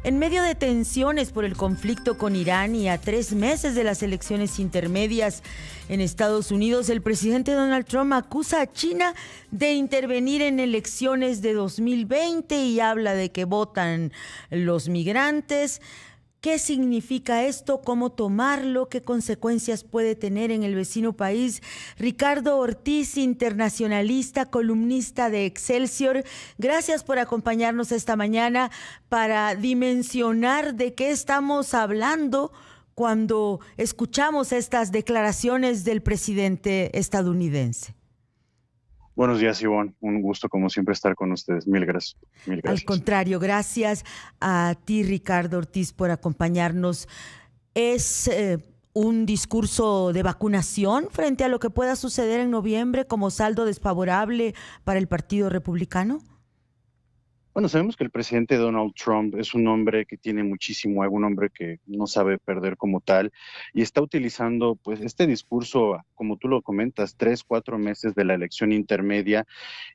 En medio de tensiones por el conflicto con Irán y a 3 meses de las elecciones intermedias en Estados Unidos, el presidente Donald Trump acusa a China de intervenir en elecciones de 2020 y habla de que votan los migrantes. ¿Qué significa esto? ¿Cómo tomarlo? ¿Qué consecuencias puede tener en el vecino país? Ricardo Ortiz, internacionalista, columnista de Excelsior, gracias por acompañarnos esta mañana para dimensionar de qué estamos hablando cuando escuchamos estas declaraciones del presidente estadounidense. Buenos días, Ivonne. Un gusto, como siempre, estar con ustedes. Mil gracias. Mil Al gracias. contrario, gracias a ti, Ricardo Ortiz, por acompañarnos. ¿Es un discurso de vacunación frente a lo que pueda suceder en noviembre como saldo desfavorable para el Partido Republicano? Bueno, sabemos que el presidente Donald Trump es un hombre que tiene muchísimo ego, un hombre que no sabe perder como tal, y está utilizando pues este discurso, como tú lo comentas, 3, 4 meses de la elección intermedia,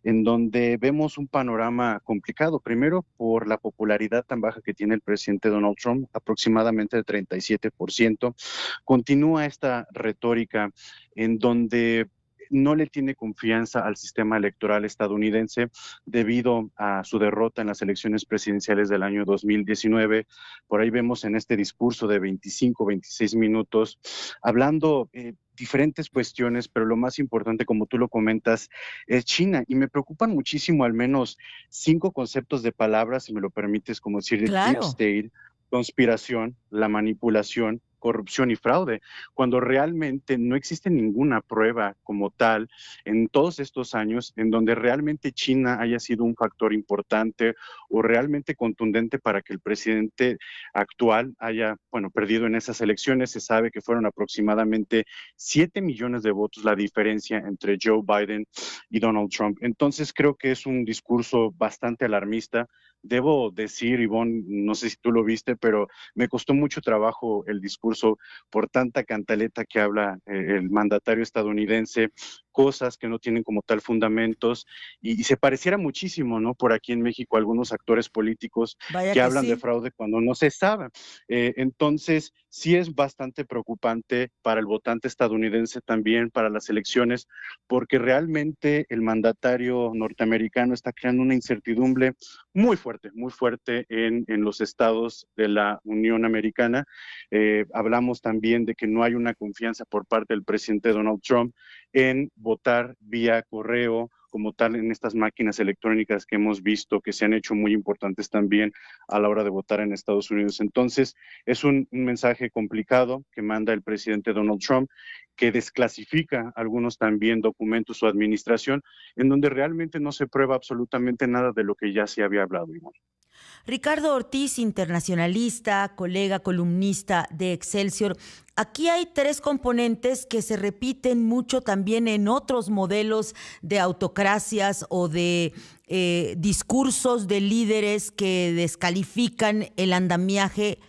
en donde vemos un panorama complicado. Primero, por la popularidad tan baja que tiene el presidente Donald Trump, aproximadamente el 37%. Continúa esta retórica en donde no le tiene confianza al sistema electoral estadounidense debido a su derrota en las elecciones presidenciales del año 2019. Por ahí vemos en este discurso de 25, 26 minutos, hablando diferentes cuestiones, pero lo más importante, como tú lo comentas, es China. Y me preocupan muchísimo al menos 5 conceptos de palabras, si me lo permites, como decir, deep Claro. state, conspiración, la manipulación, corrupción y fraude, cuando realmente no existe ninguna prueba como tal en todos estos años en donde realmente China haya sido un factor importante o realmente contundente para que el presidente actual haya, bueno, perdido en esas elecciones. Se sabe que fueron aproximadamente 7 millones de votos la diferencia entre Joe Biden y Donald Trump. Entonces creo que es un discurso bastante alarmista. Debo decir, Ivonne, no sé si tú lo viste, pero me costó mucho trabajo el discurso por tanta cantaleta que habla el mandatario estadounidense, cosas que no tienen como tal fundamentos, y se pareciera muchísimo, ¿no? Por aquí en México, algunos actores políticos Vaya que que hablan de sí. fraude cuando no se sabe. Entonces, sí es bastante preocupante para el votante estadounidense también, para las elecciones, porque realmente el mandatario norteamericano está creando una incertidumbre muy fuerte en los estados de la Unión Americana. Hablamos también de que no hay una confianza por parte del presidente Donald Trump en votar vía correo, como tal en estas máquinas electrónicas que hemos visto que se han hecho muy importantes también a la hora de votar en Estados Unidos. Entonces, es un mensaje complicado que manda el presidente Donald Trump, que desclasifica algunos también documentos su administración, en donde realmente no se prueba absolutamente nada de lo que ya se había hablado. Ricardo Ortiz, internacionalista, colega columnista de Excelsior. Aquí hay 3 componentes que se repiten mucho también en otros modelos de autocracias o de discursos de líderes que descalifican el andamiaje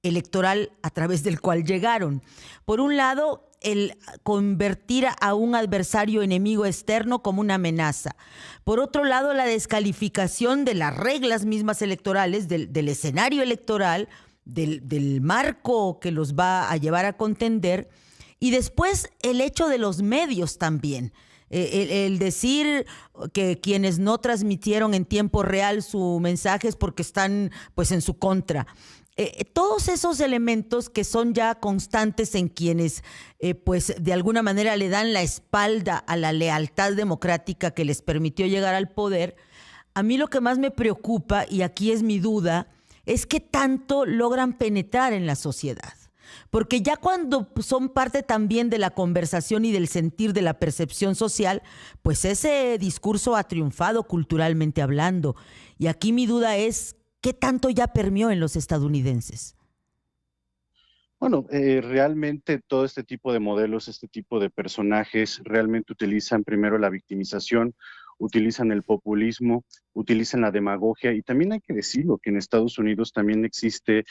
electoral a través del cual llegaron. Por un lado, el convertir a un adversario enemigo externo como una amenaza. Por otro lado, la descalificación de las reglas mismas electorales, del escenario electoral, del marco que los va a llevar a contender. Y después el hecho de los medios también. El decir que quienes no transmitieron en tiempo real su mensaje es porque están pues en su contra. Todos esos elementos que son ya constantes en quienes pues de alguna manera le dan la espalda a la lealtad democrática que les permitió llegar al poder, a mí lo que más me preocupa, y aquí es mi duda, es qué tanto logran penetrar en la sociedad. Porque ya cuando son parte también de la conversación y del sentir de la percepción social, pues ese discurso ha triunfado culturalmente hablando. Y aquí mi duda es, ¿qué tanto ya permeó en los estadounidenses? Bueno, realmente todo este tipo de modelos, este tipo de personajes, realmente utilizan primero la victimización, utilizan el populismo, utilizan la demagogia, y también hay que decirlo que en Estados Unidos también existe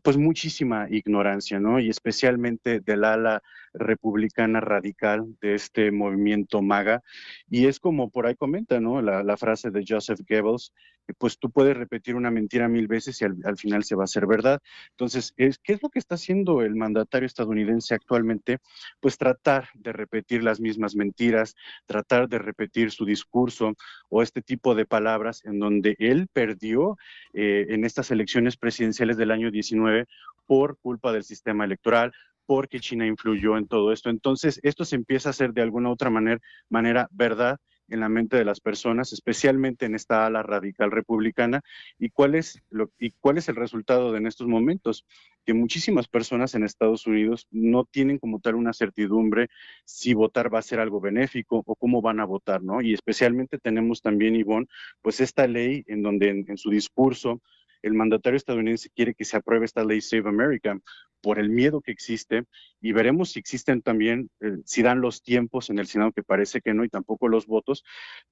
pues muchísima ignorancia, ¿no? Y especialmente del ala republicana radical de este movimiento MAGA, y es como por ahí comenta, ¿no? La frase de Joseph Goebbels, pues tú puedes repetir una mentira 1000 veces y al final se va a hacer verdad. Entonces, ¿qué es lo que está haciendo el mandatario estadounidense actualmente? Pues tratar de repetir las mismas mentiras, tratar de repetir su discurso o este tipo de palabras en donde él perdió en estas elecciones presidenciales del año 19 por culpa del sistema electoral, porque China influyó en todo esto. Entonces, esto se empieza a hacer de alguna u otra manera verdad en la mente de las personas, especialmente en esta ala radical republicana. ¿Y cuál es el resultado de en estos momentos? Que muchísimas personas en Estados Unidos no tienen como tal una certidumbre si votar va a ser algo benéfico o cómo van a votar, ¿no? Y especialmente tenemos también, Ivonne, pues esta ley en donde en su discurso el mandatario estadounidense quiere que se apruebe esta ley Save America por el miedo que existe, y veremos si existen también, si dan los tiempos en el Senado, que parece que no, y tampoco los votos,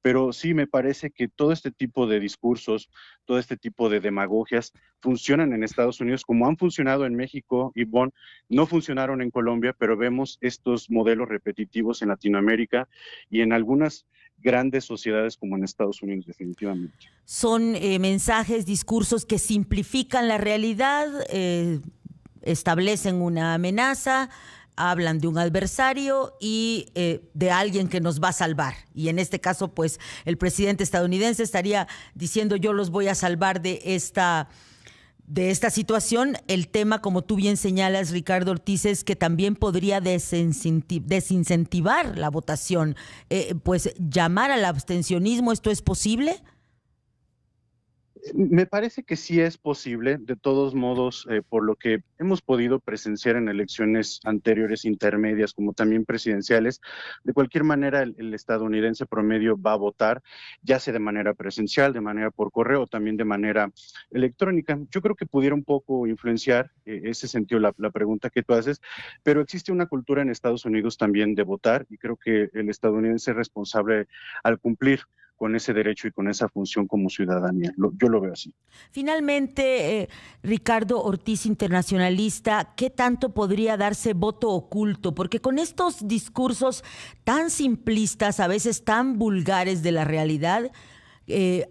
pero sí me parece que todo este tipo de discursos, todo este tipo de demagogias funcionan en Estados Unidos como han funcionado en México, Ivonne, no funcionaron en Colombia, pero vemos estos modelos repetitivos en Latinoamérica y en algunas grandes sociedades como en Estados Unidos, definitivamente. Son mensajes, discursos que simplifican la realidad, establecen una amenaza, hablan de un adversario y de alguien que nos va a salvar. Y en este caso, pues, el presidente estadounidense estaría diciendo: yo los voy a salvar de esta situación. El tema, como tú bien señalas, Ricardo Ortiz, es que también podría desincentivar la votación, pues llamar al abstencionismo. ¿Esto es posible? Me parece que sí es posible, de todos modos, por lo que hemos podido presenciar en elecciones anteriores, intermedias, como también presidenciales. De cualquier manera, el estadounidense promedio va a votar, ya sea de manera presencial, de manera por correo, o también de manera electrónica. Yo creo que pudiera un poco influenciar ese sentido la pregunta que tú haces, pero existe una cultura en Estados Unidos también de votar, y creo que el estadounidense es responsable al cumplir con ese derecho y con esa función como ciudadanía. Yo lo veo así. Finalmente, Ricardo Ortiz, internacionalista, ¿qué tanto podría darse voto oculto? Porque con estos discursos tan simplistas, a veces tan vulgares de la realidad,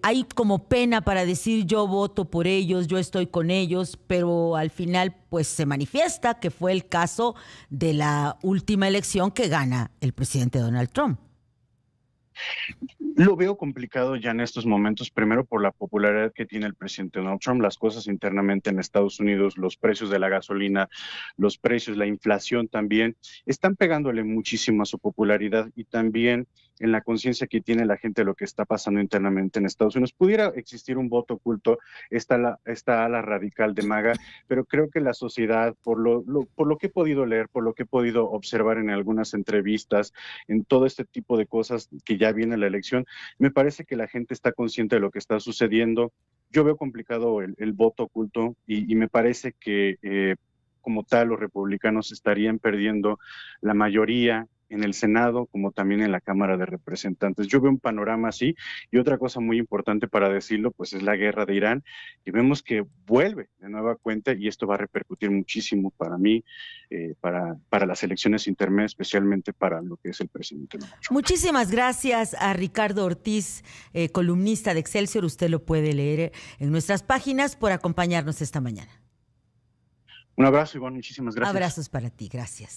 hay como pena para decir: yo voto por ellos, yo estoy con ellos, pero al final pues se manifiesta, que fue el caso de la última elección que gana el presidente Donald Trump. Lo veo complicado ya en estos momentos, primero por la popularidad que tiene el presidente Donald Trump, las cosas internamente en Estados Unidos, los precios de la gasolina, los precios, la inflación también, están pegándole muchísimo a su popularidad, y también en la conciencia que tiene la gente de lo que está pasando internamente en Estados Unidos. Pudiera existir un voto oculto, esta ala radical de MAGA, pero creo que la sociedad, por lo que he podido leer, por lo que he podido observar en algunas entrevistas, en todo este tipo de cosas que ya viene la elección, me parece que la gente está consciente de lo que está sucediendo. Yo veo complicado el voto oculto, y me parece que como tal los republicanos estarían perdiendo la mayoría en el Senado como también en la Cámara de Representantes. Yo veo un panorama así, y otra cosa muy importante para decirlo, pues es la guerra de Irán, y vemos que vuelve de nueva cuenta, y esto va a repercutir muchísimo para mí, para las elecciones intermedias, especialmente para lo que es el presidente Donald Trump. Muchísimas gracias a Ricardo Ortiz, columnista de Excelsior. Usted lo puede leer en nuestras páginas, por acompañarnos esta mañana. Un abrazo, Iván, muchísimas gracias. Abrazos para ti, gracias.